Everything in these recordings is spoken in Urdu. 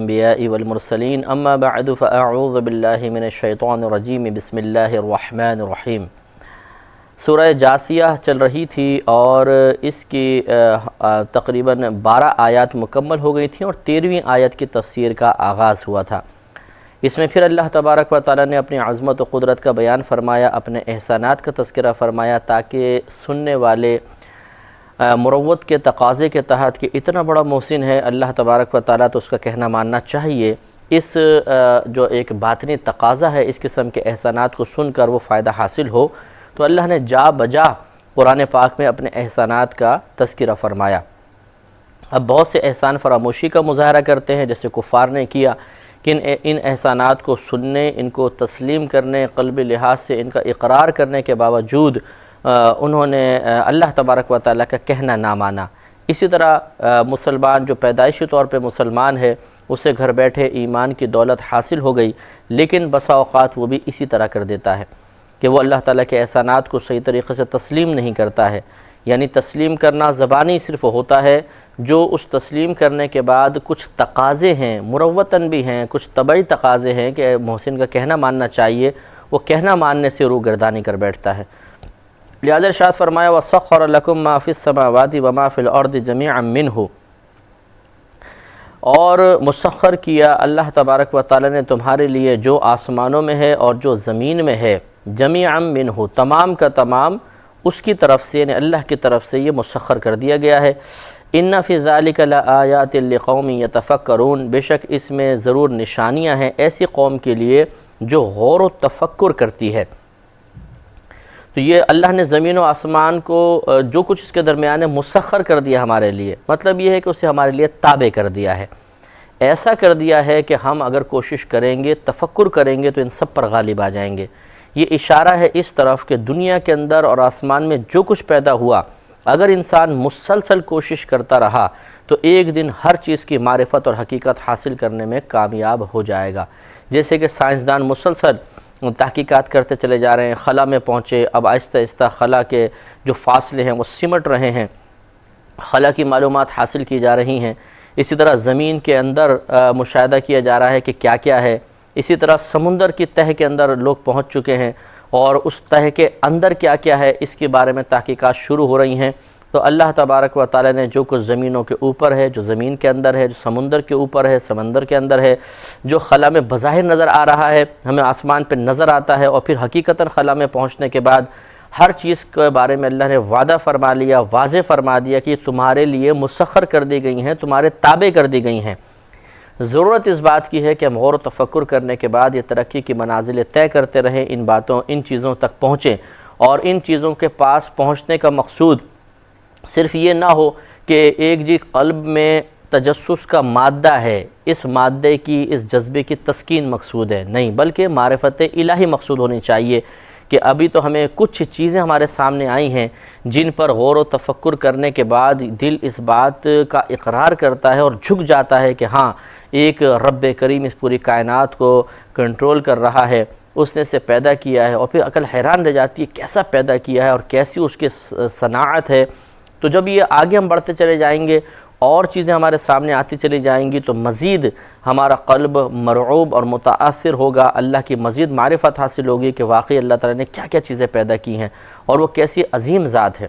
الانبیاء والمرسلین اما بعد فاعوذ باللہ من الشیطان الرجیم بسم اللہ الرحمن الرحیم۔ سورہ جاثیہ چل رہی تھی اور اس کی تقریباً 12 آیات مکمل ہو گئی تھیں اور 13ویں آیت کی تفسیر کا آغاز ہوا تھا۔ اس میں پھر اللہ تبارک و تعالیٰ نے اپنی عظمت و قدرت کا بیان فرمایا، اپنے احسانات کا تذکرہ فرمایا تاکہ سننے والے مروت کے تقاضے کے تحت کہ اتنا بڑا محسن ہے اللہ تبارک و تعالیٰ تو اس کا کہنا ماننا چاہیے، اس جو ایک باطنی تقاضا ہے اس قسم کے احسانات کو سن کر وہ فائدہ حاصل ہو، تو اللہ نے جا بجا قرآن پاک میں اپنے احسانات کا تذکرہ فرمایا۔ اب بہت سے احسان فراموشی کا مظاہرہ کرتے ہیں جیسے کفار نے کیا کہ ان احسانات کو سننے، ان کو تسلیم کرنے، قلبی لحاظ سے ان کا اقرار کرنے کے باوجود انہوں نے اللہ تبارک و تعالیٰ کا کہنا نہ مانا۔ اسی طرح مسلمان جو پیدائشی طور پہ مسلمان ہے اسے گھر بیٹھے ایمان کی دولت حاصل ہو گئی، لیکن بسا اوقات وہ بھی اسی طرح کر دیتا ہے کہ وہ اللہ تعالیٰ کے احسانات کو صحیح طریقے سے تسلیم نہیں کرتا ہے۔ یعنی تسلیم کرنا زبانی صرف ہوتا ہے، جو اس تسلیم کرنے کے بعد کچھ تقاضے ہیں، مروتاً بھی ہیں، کچھ طبعی تقاضے ہیں کہ محسن کا کہنا ماننا چاہیے، وہ کہنا ماننے سے روگردانی کر بیٹھتا ہے۔ لہذا ارشاد فرمایا وَسَخَّرَ لَكُم مَّا فِي السَّمَاوَاتِ وَمَا فِي الْأَرْضِ جَمِيعًا مِّنْهُ، اور مسخر کیا اللہ تبارک و تعالی نے تمہارے لیے جو آسمانوں میں ہے اور جو زمین میں ہے، جَمِيعًا مِّنْهُ تمام کا تمام اس کی طرف سے، یعنی اللہ کی طرف سے یہ مسخر کر دیا گیا ہے۔ إِنَّ فِي ذَلِكَ لَآيَاتٍ لِقَوْمٍ يَتَفَكَّرُونَ، بے شک اس میں ضرور نشانیاں ہیں ایسی قوم کے لیے جو غور و تفکر کرتی ہے۔ تو یہ اللہ نے زمین و آسمان کو جو کچھ اس کے درمیان ہے مسخر کر دیا ہمارے لیے، مطلب یہ ہے کہ اسے ہمارے لیے تابع کر دیا ہے، ایسا کر دیا ہے کہ ہم اگر کوشش کریں گے، تفکر کریں گے تو ان سب پر غالب آ جائیں گے۔ یہ اشارہ ہے اس طرف کہ دنیا کے اندر اور آسمان میں جو کچھ پیدا ہوا، اگر انسان مسلسل کوشش کرتا رہا تو ایک دن ہر چیز کی معرفت اور حقیقت حاصل کرنے میں کامیاب ہو جائے گا۔ جیسے کہ سائنسدان مسلسل تحقیقات کرتے چلے جا رہے ہیں، خلا میں پہنچے، اب آہستہ آہستہ خلا کے جو فاصلے ہیں وہ سمٹ رہے ہیں، خلا کی معلومات حاصل کی جا رہی ہیں۔ اسی طرح زمین کے اندر مشاہدہ کیا جا رہا ہے کہ کیا کیا ہے، اسی طرح سمندر کی تہہ کے اندر لوگ پہنچ چکے ہیں اور اس تہہ کے اندر کیا کیا ہے اس کے بارے میں تحقیقات شروع ہو رہی ہیں۔ تو اللہ تبارک و تعالی نے جو کچھ زمینوں کے اوپر ہے، جو زمین کے اندر ہے، جو سمندر کے اوپر ہے، سمندر کے اندر ہے، جو خلا میں بظاہر نظر آ رہا ہے، ہمیں آسمان پہ نظر آتا ہے، اور پھر حقیقتاً خلا میں پہنچنے کے بعد ہر چیز کے بارے میں اللہ نے وعدہ فرما لیا، واضح فرما دیا کہ یہ تمہارے لیے مسخر کر دی گئی ہیں، تمہارے تابع کر دی گئی ہیں۔ ضرورت اس بات کی ہے کہ ہم غور و تفکر کرنے کے بعد یہ ترقی کی منازلیں طے کرتے رہیں، ان چیزوں تک پہنچیں، اور ان چیزوں کے پاس پہنچنے کا مقصود صرف یہ نہ ہو کہ ایک قلب میں تجسس کا مادہ ہے، اس مادے کی، اس جذبے کی تسکین مقصود ہے، نہیں، بلکہ معرفت الہی مقصود ہونی چاہیے کہ ابھی تو ہمیں کچھ چیزیں ہمارے سامنے آئی ہیں جن پر غور و تفکر کرنے کے بعد دل اس بات کا اقرار کرتا ہے اور جھک جاتا ہے کہ ہاں ایک رب کریم اس پوری کائنات کو کنٹرول کر رہا ہے، اس نے اسے پیدا کیا ہے، اور پھر عقل حیران رہ جاتی ہے کیسا پیدا کیا ہے اور کیسی اس کی صناعت ہے۔ تو جب یہ آگے ہم بڑھتے چلے جائیں گے اور چیزیں ہمارے سامنے آتی چلی جائیں گی تو مزید ہمارا قلب مرعوب اور متاثر ہوگا، اللہ کی مزید معرفت حاصل ہوگی کہ واقعی اللہ تعالیٰ نے کیا کیا چیزیں پیدا کی ہیں اور وہ کیسی عظیم ذات ہے۔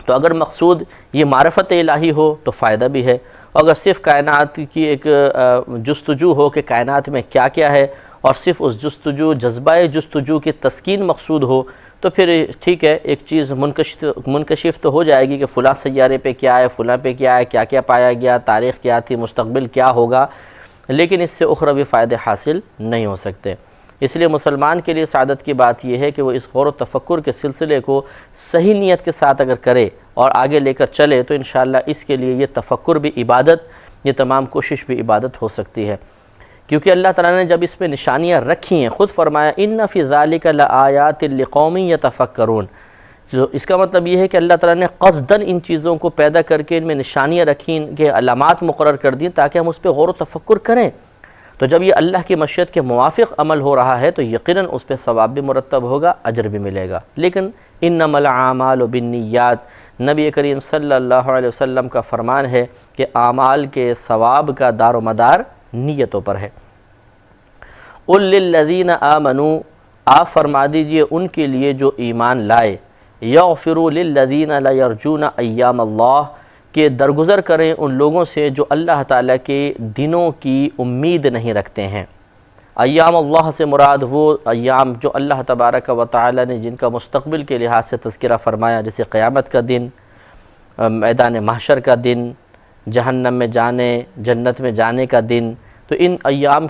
تو اگر مقصود یہ معرفت الہی ہو تو فائدہ بھی ہے، اگر صرف کائنات کی ایک جستجو ہو کہ کائنات میں کیا کیا ہے اور صرف اس جذبہ جستجو کی تسکین مقصود ہو تو پھر ٹھیک ہے، ایک چیز منکشف تو ہو جائے گی کہ فلاں سیارے پہ کیا ہے، فلاں پہ کیا ہے، کیا کیا پایا گیا، تاریخ کیا تھی، مستقبل کیا ہوگا، لیکن اس سے اخروی فائدے حاصل نہیں ہو سکتے۔ اس لیے مسلمان کے لیے سعادت کی بات یہ ہے کہ وہ اس غور و تفکر کے سلسلے کو صحیح نیت کے ساتھ اگر کرے اور آگے لے کر چلے تو انشاءاللہ اس کے لیے یہ تفکر بھی عبادت، یہ تمام کوشش بھی عبادت ہو سکتی ہے، کیونکہ اللہ تعالیٰ نے جب اس میں نشانیاں رکھی ہیں، خود فرمایا اِنَّ فِي ذَلِكَ لَآيَاتٍ لِقَوْمٍ يَتَفَكَّرُونَ، جو اس کا مطلب یہ ہے کہ اللہ تعالیٰ نے قصداً ان چیزوں کو پیدا کر کے ان میں نشانیاں رکھیں، ان کے علامات مقرر کر دیں تاکہ ہم اس پہ غور و تفکر کریں۔ تو جب یہ اللہ کی مشیت کے موافق عمل ہو رہا ہے تو یقیناً اس پہ ثواب بھی مرتب ہوگا، اجر بھی ملے گا۔ لیکن انما الاعمال بالنیات، نبی کریم صلی اللہ علیہ وسلم کا فرمان ہے کہ اعمال کے ثواب کا دار و مدار نیتوں پر ہے۔ قل للذین آمنوا، آپ فرما دیجئے ان کے لیے جو ایمان لائے، یغفروا للذین لا یرجون ایام اللہ، کہ درگزر کریں ان لوگوں سے جو اللہ تعالیٰ کے دنوں کی امید نہیں رکھتے ہیں۔ ایام اللہ سے مراد وہ ایام جو اللہ تبارک و تعالیٰ نے جن کا مستقبل کے لحاظ سے تذکرہ فرمایا، جیسے قیامت کا دن، میدان محشر کا دن، جہنم میں جانے جنت میں جانے کا دن، تو ان ایام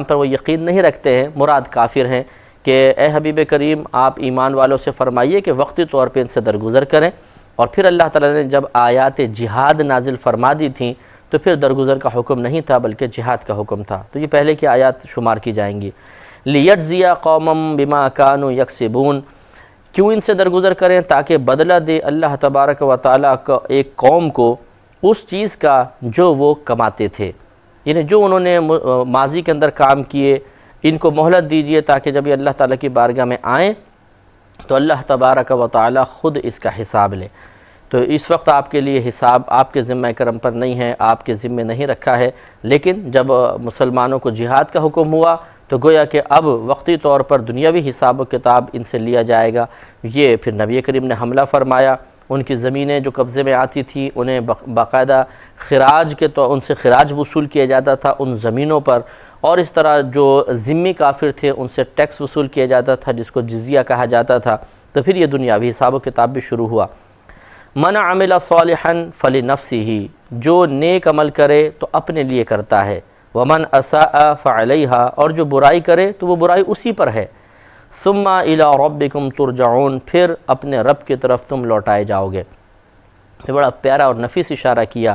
پر وہ یقین نہیں رکھتے ہیں، مراد کافر ہیں کہ اے حبیب کریم آپ ایمان والوں سے فرمائیے کہ وقتی طور پہ ان سے درگزر کریں۔ اور پھر اللہ تعالیٰ نے جب آیات جہاد نازل فرما دی تھیں تو پھر درگزر کا حکم نہیں تھا بلکہ جہاد کا حکم تھا، تو یہ پہلے کی آیات شمار کی جائیں گی۔ لِيَجْزِيَ قَوْمًا بِمَا كَانُوا يَكْسِبُونَ، کیوں ان سے درگزر کریں؟ تاکہ بدلہ دے اللہ تبارک و تعالیٰ کا ایک قوم کو اس چیز کا جو وہ کماتے تھے، یعنی جو انہوں نے ماضی کے اندر کام کیے، ان کو مہلت دیجئے تاکہ جب یہ اللہ تعالیٰ کی بارگاہ میں آئیں تو اللہ تبارک و تعالیٰ خود اس کا حساب لے۔ تو اس وقت آپ کے لیے حساب آپ کے ذمہ کرم پر نہیں ہے، آپ کے ذمہ نہیں رکھا ہے، لیکن جب مسلمانوں کو جہاد کا حکم ہوا تو گویا کہ اب وقتی طور پر دنیاوی حساب و کتاب ان سے لیا جائے گا۔ یہ پھر نبی کریم نے حملہ فرمایا، ان کی زمینیں جو قبضے میں آتی تھیں انہیں باقاعدہ خراج کے تو ان سے خراج وصول کیا جاتا تھا ان زمینوں پر، اور اس طرح جو ذمی کافر تھے ان سے ٹیکس وصول کیا جاتا تھا جس کو جزیہ کہا جاتا تھا۔ تو پھر یہ دنیاوی حساب و کتاب بھی شروع ہوا۔ من عمل صالحا فلنفسہ، جو نیک عمل کرے تو اپنے لیے کرتا ہے، ومن اساء فعلیہا، اور جو برائی کرے تو وہ برائی اسی پر ہے۔ ثم الی ربکم ترجعون، پھر اپنے رب کی طرف تم لوٹائے جاؤ گے۔ یہ بڑا پیارا اور نفیس اشارہ کیا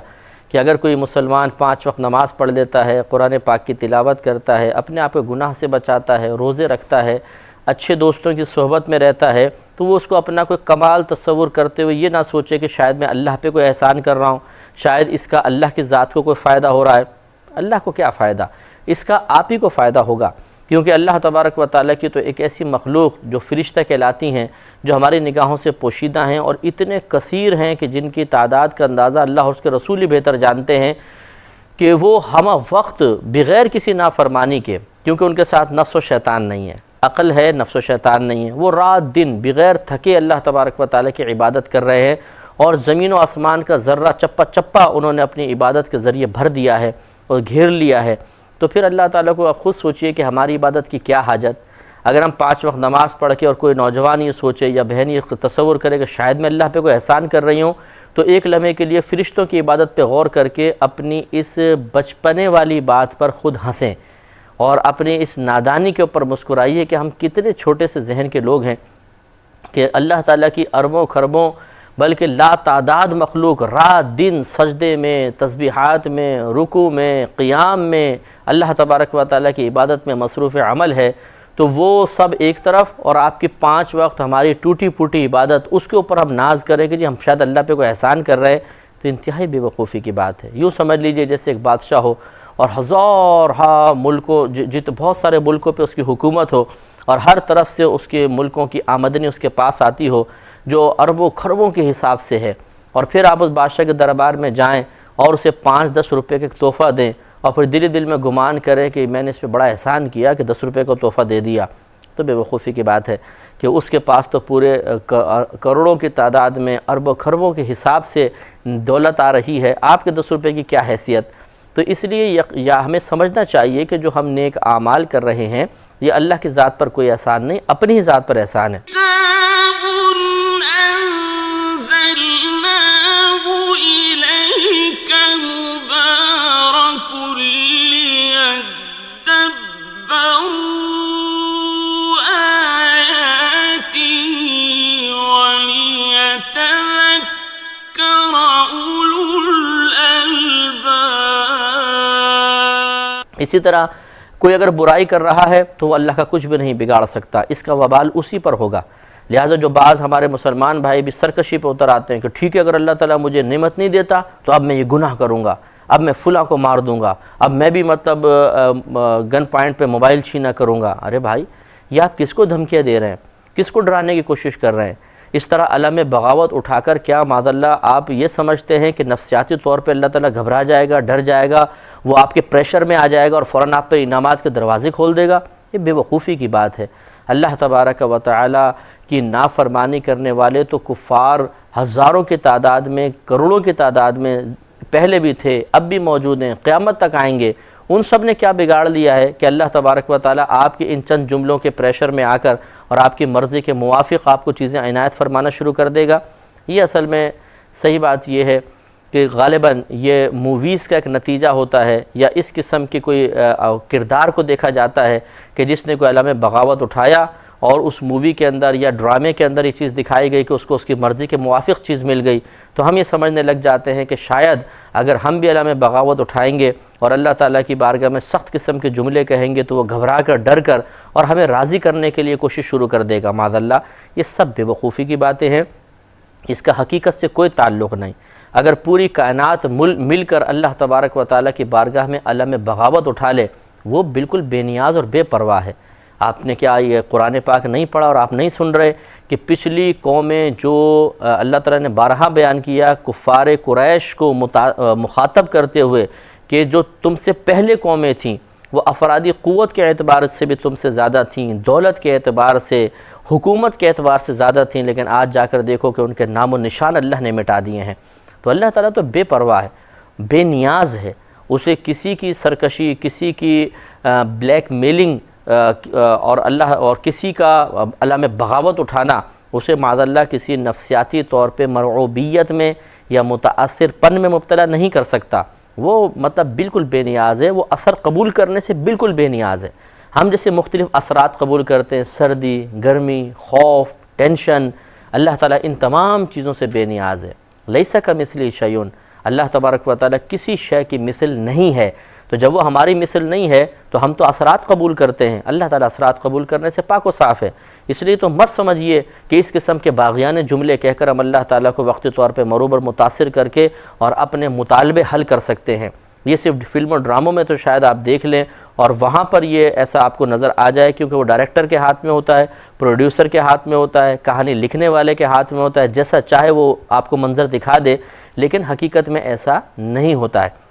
کہ اگر کوئی مسلمان 5 وقت نماز پڑھ لیتا ہے، قرآن پاک کی تلاوت کرتا ہے، اپنے آپ کو گناہ سے بچاتا ہے، روزے رکھتا ہے، اچھے دوستوں کی صحبت میں رہتا ہے، تو وہ اس کو اپنا کوئی کمال تصور کرتے ہوئے یہ نہ سوچے کہ شاید میں اللہ پہ کوئی احسان کر رہا ہوں، شاید اس کا اللہ کی ذات کو کوئی فائدہ ہو رہا ہے۔ اللہ کو کیا فائدہ؟ اس کا آپ ہی کو فائدہ ہوگا، کیونکہ اللہ تبارک و تعالیٰ کی تو ایک ایسی مخلوق جو فرشتہ کہلاتی ہیں، جو ہماری نگاہوں سے پوشیدہ ہیں اور اتنے کثیر ہیں کہ جن کی تعداد کا اندازہ اللہ اور اس کے رسول ہی بہتر جانتے ہیں، کہ وہ ہم وقت بغیر کسی نافرمانی کے، کیونکہ ان کے ساتھ نفس و شیطان نہیں ہے، عقل ہے نفس و شیطان نہیں ہے، وہ رات دن بغیر تھکے اللہ تبارک و تعالیٰ کی عبادت کر رہے ہیں، اور زمین و آسمان کا ذرہ چپا چپا انہوں نے اپنی عبادت کے ذریعے بھر دیا ہے اور گھیر لیا ہے۔ تو پھر اللہ تعالیٰ کو آپ خود سوچئے کہ ہماری عبادت کی کیا حاجت؟ اگر ہم 5 وقت نماز پڑھ کے اور کوئی نوجوان یہ سوچے یا بہن یہ تصور کرے کہ شاید میں اللہ پہ کوئی احسان کر رہی ہوں، تو ایک لمحے کے لیے فرشتوں کی عبادت پہ غور کر کے اپنی اس بچپنے والی بات پر خود ہنسیں اور اپنی اس نادانی کے اوپر مسکرائیے کہ ہم کتنے چھوٹے سے ذہن کے لوگ ہیں کہ اللہ تعالیٰ کی اربوں خربوں بلکہ لا تعداد مخلوق رات دن سجدے میں، تسبیحات میں، رکوع میں، قیام میں اللہ تبارک و تعالیٰ کی عبادت میں مصروف عمل ہے، تو وہ سب ایک طرف، اور آپ کی 5 وقت ہماری ٹوٹی پھوٹی عبادت، اس کے اوپر ہم ناز کریں کہ جی ہم شاید اللہ پہ کوئی احسان کر رہے ہیں، تو انتہائی بے وقوفی کی بات ہے۔ یوں سمجھ لیجئے جیسے ایک بادشاہ ہو اور ہزارہا ملکوں بہت سارے ملکوں پہ اس کی حکومت ہو، اور ہر طرف سے اس کے ملکوں کی آمدنی اس کے پاس آتی ہو جو اربوں خربوں کے حساب سے ہے، اور پھر آپ اس بادشاہ کے دربار میں جائیں اور اسے 5-10 روپے کا تحفہ دیں، اور پھر دل میں گمان کریں کہ میں نے اس پہ بڑا احسان کیا کہ 10 روپے کو تحفہ دے دیا، تو بے وقوفی کی بات ہے کہ اس کے پاس تو پورے کروڑوں کی تعداد میں اربوں خربوں کے حساب سے دولت آ رہی ہے، آپ کے 10 روپے کی کیا حیثیت؟ تو اس لیے ہمیں سمجھنا چاہیے کہ جو ہم نیک اعمال کر رہے ہیں یہ اللہ کی ذات پر کوئی احسان نہیں، اپنی ہی ذات پر احسان ہے۔ اسی طرح کوئی اگر برائی کر رہا ہے تو وہ اللہ کا کچھ بھی نہیں بگاڑ سکتا، اس کا وبال اسی پر ہوگا۔ لہٰذا جو بعض ہمارے مسلمان بھائی بھی سرکشی پہ اتر آتے ہیں کہ ٹھیک ہے اگر اللہ تعالیٰ مجھے نعمت نہیں دیتا تو اب میں یہ گناہ کروں گا، اب میں فلاں کو مار دوں گا، اب میں بھی گن پوائنٹ پہ موبائل چھینا کروں گا۔ ارے بھائی، یہ آپ کس کو دھمکیاں دے رہے ہیں؟ کس کو ڈرانے کی کوشش کر رہے ہیں؟ اس طرح علم بغاوت اٹھا کر کیا معاذ اللہ آپ یہ سمجھتے ہیں کہ نفسیاتی طور پہ اللہ تعالیٰ گھبرا جائے گا، ڈر جائے گا، وہ آپ کے پریشر میں آ جائے گا اور فوراً آپ پہ انعامات کے دروازے کھول دے گا؟ یہ بے وقوفی کی بات ہے۔ اللہ تبارک و تعالیٰ کی نافرمانی کرنے والے تو کفار ہزاروں کی تعداد میں، کروڑوں کی تعداد میں پہلے بھی تھے، اب بھی موجود ہیں، قیامت تک آئیں گے۔ ان سب نے کیا بگاڑ لیا ہے کہ اللہ تبارک و تعالیٰ آپ کے ان چند جملوں کے پریشر میں آ کر اور آپ کی مرضی کے موافق آپ کو چیزیں عنایت فرمانا شروع کر دے گا؟ یہ اصل میں صحیح بات یہ ہے کہ غالباً یہ موویز کا ایک نتیجہ ہوتا ہے، یا اس قسم کی کوئی کردار کو دیکھا جاتا ہے کہ جس نے کوئی علم بغاوت اٹھایا اور اس مووی کے اندر یا ڈرامے کے اندر یہ چیز دکھائی گئی کہ اس کو اس کی مرضی کے موافق چیز مل گئی، تو ہم یہ سمجھنے لگ جاتے ہیں کہ شاید اگر ہم بھی علم بغاوت اٹھائیں گے اور اللہ تعالیٰ کی بارگاہ میں سخت قسم کے جملے کہیں گے تو وہ گھبرا کر، ڈر کر اور ہمیں راضی کرنے کے لیے کوشش شروع کر دے گا معاذ اللہ۔ یہ سب بے وقوفی کی باتیں ہیں، اس کا حقیقت سے کوئی تعلق نہیں۔ اگر پوری کائنات مل کر اللہ تبارک و تعالیٰ کی بارگاہ میں علم بغاوت اٹھا لے، وہ بالکل بے نیاز اور بے پرواہ ہے۔ آپ نے کیا یہ قرآن پاک نہیں پڑھا اور آپ نہیں سن رہے کہ پچھلی قومیں جو اللہ تعالیٰ نے بارہا بیان کیا کفار قریش کو مخاطب کرتے ہوئے کہ جو تم سے پہلے قومیں تھیں وہ افرادی قوت کے اعتبار سے بھی تم سے زیادہ تھیں، دولت کے اعتبار سے، حکومت کے اعتبار سے زیادہ تھیں، لیکن آج جا کر دیکھو کہ ان کے نام و نشان اللہ نے مٹا دیے ہیں۔ تو اللہ تعالیٰ تو بے پرواہ ہے، بے نیاز ہے، اسے کسی کی سرکشی، کسی کی بلیک میلنگ اور کسی کا علم بغاوت اٹھانا اسے معاذ اللہ کسی نفسیاتی طور پہ مرعوبیت میں یا متاثر پن میں مبتلا نہیں کر سکتا۔ وہ مطلب بالکل بے نیاز ہے، وہ اثر قبول کرنے سے بالکل بے نیاز ہے۔ ہم جیسے مختلف اثرات قبول کرتے ہیں، سردی، گرمی، خوف، ٹینشن، اللہ تعالیٰ ان تمام چیزوں سے بے نیاز ہے۔ لیس کمثلہ شیء، اللہ تبارک و تعالیٰ کسی شے کی مثل نہیں ہے، تو جب وہ ہماری مثل نہیں ہے تو ہم تو اثرات قبول کرتے ہیں، اللہ تعالیٰ اثرات قبول کرنے سے پاک و صاف ہے۔ اس لیے تو مت سمجھیے کہ اس قسم کے باغیانہ جملے کہہ کر ہم اللہ تعالیٰ کو وقتی طور پہ مروب اور متاثر کر کے اور اپنے مطالبے حل کر سکتے ہیں۔ یہ صرف فلم اور ڈراموں میں تو شاید آپ دیکھ لیں اور وہاں پر یہ ایسا آپ کو نظر آ جائے، کیونکہ وہ ڈائریکٹر کے ہاتھ میں ہوتا ہے، پروڈیوسر کے ہاتھ میں ہوتا ہے، کہانی لکھنے والے کے ہاتھ میں ہوتا ہے، جیسا چاہے وہ آپ کو منظر دکھا دے، لیکن حقیقت میں ایسا نہیں ہوتا ہے۔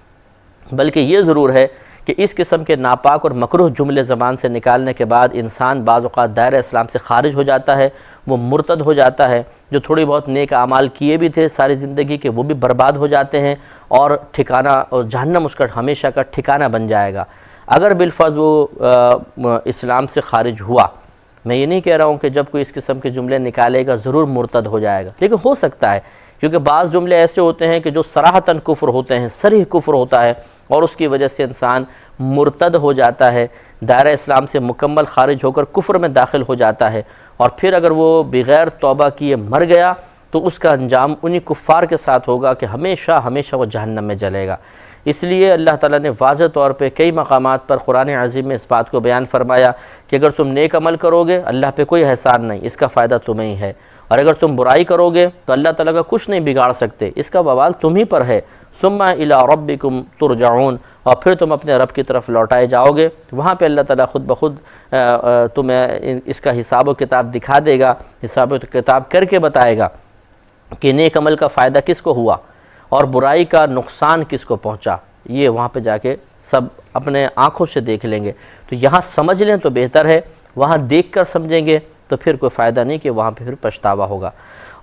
بلکہ یہ ضرور ہے کہ اس قسم کے ناپاک اور مکروہ جملے زبان سے نکالنے کے بعد انسان بعض اوقات دائرہ اسلام سے خارج ہو جاتا ہے، وہ مرتد ہو جاتا ہے، جو تھوڑی بہت نیک اعمال کیے بھی تھے ساری زندگی کے وہ بھی برباد ہو جاتے ہیں، اور ٹھکانہ اور جہنم اس کا ہمیشہ کا ٹھکانہ بن جائے گا اگر بالفرض وہ اسلام سے خارج ہوا۔ میں یہ نہیں کہہ رہا ہوں کہ جب کوئی اس قسم کے جملے نکالے گا ضرور مرتد ہو جائے گا، لیکن ہو سکتا ہے، کیونکہ بعض جملے ایسے ہوتے ہیں کہ جو صراحتاً کفر ہوتے ہیں، صریح کفر ہوتا ہے، اور اس کی وجہ سے انسان مرتد ہو جاتا ہے، دائرہ اسلام سے مکمل خارج ہو کر کفر میں داخل ہو جاتا ہے، اور پھر اگر وہ بغیر توبہ کیے مر گیا تو اس کا انجام انہی کفار کے ساتھ ہوگا کہ ہمیشہ ہمیشہ وہ جہنم میں جلے گا۔ اس لیے اللہ تعالیٰ نے واضح طور پہ کئی مقامات پر قرآن عظیم میں اس بات کو بیان فرمایا کہ اگر تم نیک عمل کرو گے اللہ پہ کوئی احسان نہیں، اس کا فائدہ تمہیں ہی ہے، اور اگر تم برائی کرو گے تو اللہ تعالیٰ کا کچھ نہیں بگاڑ سکتے، اس کا وبال تم ہی پر ہے۔ ثم الی ربکم ترجعون، اور پھر تم اپنے رب کی طرف لوٹائے جاؤ گے، وہاں پہ اللہ تعالیٰ خود بخود تمہیں اس کا حساب و کتاب دکھا دے گا، حساب و کتاب کر کے بتائے گا کہ نیک عمل کا فائدہ کس کو ہوا اور برائی کا نقصان کس کو پہنچا۔ یہ وہاں پہ جا کے سب اپنے آنکھوں سے دیکھ لیں گے، تو یہاں سمجھ لیں تو بہتر ہے، وہاں دیکھ کر سمجھیں گے تو پھر کوئی فائدہ نہیں کہ وہاں پہ پھر پچھتاوا ہوگا۔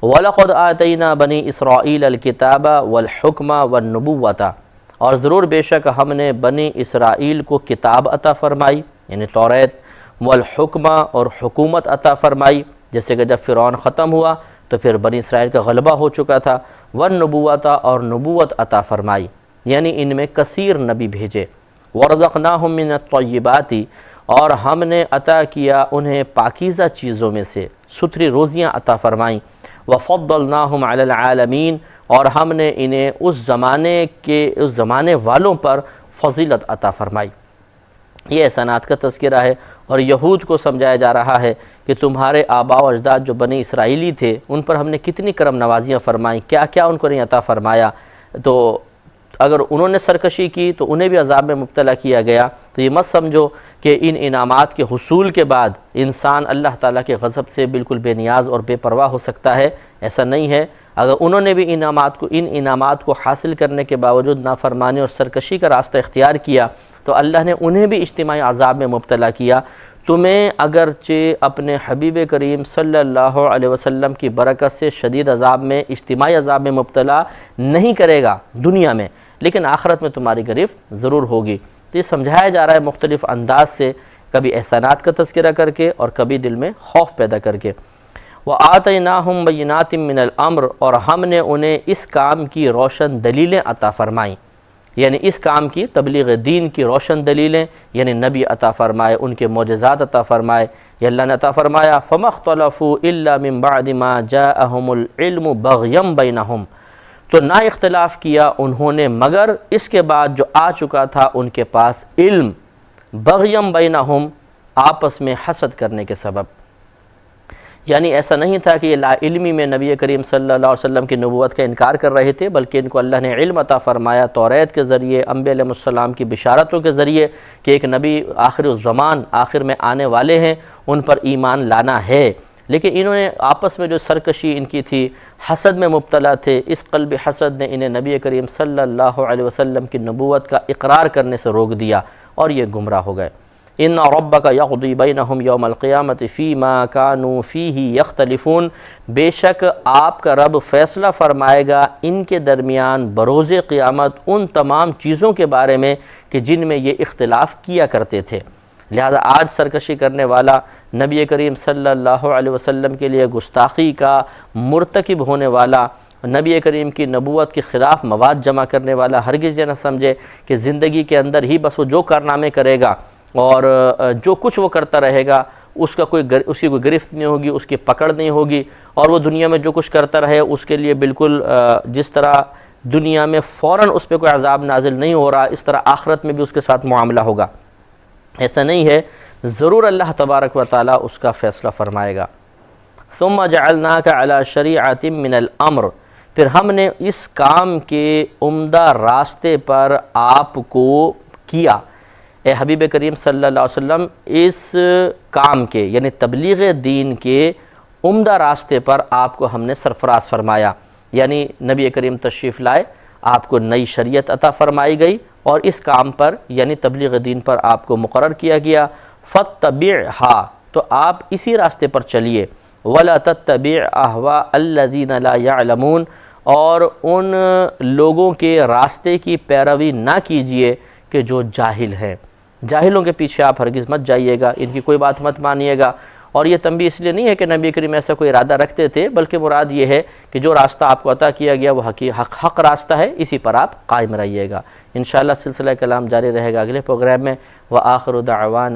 وَلَقَدْ آتَيْنَا بَنِي إِسْرَائِيلَ الْكِتَابَ وَالْحُكْمَ وَالنُّبُوَّةَ، اور ضرور بے شک ہم نے بنی اسرائیل کو کتاب عطا فرمائی، یعنی توریت، والحکمہ اور حکومت عطا فرمائی، جیسے کہ جب فرعون ختم ہوا تو پھر بنی اسرائیل کا غلبہ ہو چکا تھا، والنبوۃ اور نبوت عطا فرمائی، یعنی ان میں کثیر نبی بھیجے، ورزقناہم من الطیبات، اور ہم نے عطا کیا انہیں پاکیزہ چیزوں میں سے، ستھری روزیاں عطا فرمائیں، وفضلناہم علی العالمین، اور ہم نے انہیں اس زمانے والوں پر فضیلت عطا فرمائی۔ یہ احسانات کا تذکرہ ہے، اور یہود کو سمجھایا جا رہا ہے کہ تمہارے آباء و اجداد جو بنی اسرائیلی تھے ان پر ہم نے کتنی کرم نوازیاں فرمائیں، کیا کیا ان کو نہیں عطا فرمایا، تو اگر انہوں نے سرکشی کی تو انہیں بھی عذاب میں مبتلا کیا گیا، تو یہ مت سمجھو کہ ان انعامات کے حصول کے بعد انسان اللہ تعالیٰ کے غضب سے بالکل بے نیاز اور بے پرواہ ہو سکتا ہے، ایسا نہیں ہے۔ اگر انہوں نے بھی ان انعامات کو حاصل کرنے کے باوجود نافرمانی اور سرکشی کا راستہ اختیار کیا تو اللہ نے انہیں بھی اجتماعی عذاب میں مبتلا کیا۔ تمہیں اگرچہ اپنے حبیب کریم صلی اللہ علیہ وسلم کی برکت سے شدید عذاب میں، اجتماعی عذاب میں مبتلا نہیں کرے گا دنیا میں، لیکن آخرت میں تمہاری گرفت ضرور ہوگی۔ تو یہ سمجھایا جا رہا ہے مختلف انداز سے، کبھی احسانات کا تذکرہ کر کے اور کبھی دل میں خوف پیدا کر کے۔ وَآتَيْنَاهُمْ بَيِّنَاتٍ مِّنَ الْأَمْرِ، اور ہم نے انہیں اس کام کی روشن دلیلیں عطا فرمائیں، یعنی اس کام کی تبلیغ دین کی روشن دلیلیں، یعنی نبی عطا فرمائے، ان کے معجزات عطا فرمائے۔ یہ اللہ نے عطا فرمایا فَمَا اخْتَلَفُوا إِلَّا مِن بَعْدِ مَا جَاءَهُمُ الْعِلْمُ بَغْيًا بَيْنَهُمْ، تو نہ اختلاف کیا انہوں نے مگر اس کے بعد جو آ چکا تھا ان کے پاس علم، بغیم بینہم، آپس میں حسد کرنے کے سبب۔ یعنی ایسا نہیں تھا کہ یہ لا علمی میں نبی کریم صلی اللہ علیہ وسلم کی نبوت کا انکار کر رہے تھے، بلکہ ان کو اللہ نے علم عطا فرمایا توریت کے ذریعے، انبیاء علیہ السلام کی بشارتوں کے ذریعے کہ ایک نبی آخر الزمان، آخر میں آنے والے ہیں، ان پر ایمان لانا ہے۔ لیکن انہوں نے آپس میں جو سرکشی ان کی تھی، حسد میں مبتلا تھے، اس قلب حسد نے انہیں نبی کریم صلی اللہ علیہ وسلم کی نبوت کا اقرار کرنے سے روک دیا اور یہ گمراہ ہو گئے۔ ان ربک یقضی بینہم یوم القیامت فیما کانوا فیہ یختلفون، بے شک آپ کا رب فیصلہ فرمائے گا ان کے درمیان بروز قیامت ان تمام چیزوں کے بارے میں کہ جن میں یہ اختلاف کیا کرتے تھے۔ لہذا آج سرکشی کرنے والا، نبی کریم صلی اللہ علیہ وسلم کے لیے گستاخی کا مرتکب ہونے والا، نبی کریم کی نبوت کے خلاف مواد جمع کرنے والا، ہرگز یہ نہ سمجھے کہ زندگی کے اندر ہی بس وہ جو کارنامے کرے گا اور جو کچھ وہ کرتا رہے گا اس کی کوئی گرفت نہیں ہوگی، اس کی پکڑ نہیں ہوگی، اور وہ دنیا میں جو کچھ کرتا رہے اس کے لیے بالکل جس طرح دنیا میں فوراً اس پہ کوئی عذاب نازل نہیں ہو رہا، اس طرح آخرت میں بھی اس کے ساتھ معاملہ ہوگا۔ ایسا نہیں ہے، ضرور اللہ تبارک و تعالیٰ اس کا فیصلہ فرمائے گا۔ ثم جعلناک علی شریعۃ من الامر، پھر ہم نے اس کام کے عمدہ راستے پر آپ کو کیا، اے حبیب کریم صلی اللہ علیہ وسلم اس کام کے یعنی تبلیغ دین کے عمدہ راستے پر آپ کو ہم نے سرفراز فرمایا، یعنی نبی کریم تشریف لائے، آپ کو نئی شریعت عطا فرمائی گئی اور اس کام پر یعنی تبلیغ دین پر آپ کو مقرر کیا گیا۔ فاتبعھا، تو آپ اسی راستے پر چلیے، ولا تتبع اہواء الذین لا یعلمون، اور ان لوگوں کے راستے کی پیروی نہ کیجیے کہ جو جاہل ہیں۔ جاہلوں کے پیچھے آپ ہرگز مت جائیے گا، ان کی کوئی بات مت مانیے گا۔ اور یہ تنبیہ اس لیے نہیں ہے کہ نبی کریم ایسا کوئی ارادہ رکھتے تھے، بلکہ مراد یہ ہے کہ جو راستہ آپ کو عطا کیا گیا وہ حق راستہ ہے، اسی پر آپ قائم رہیے گا۔ انشاءاللہ سلسلہ کلام جاری رہے گا اگلے پروگرام میں۔ وآخر دعوانا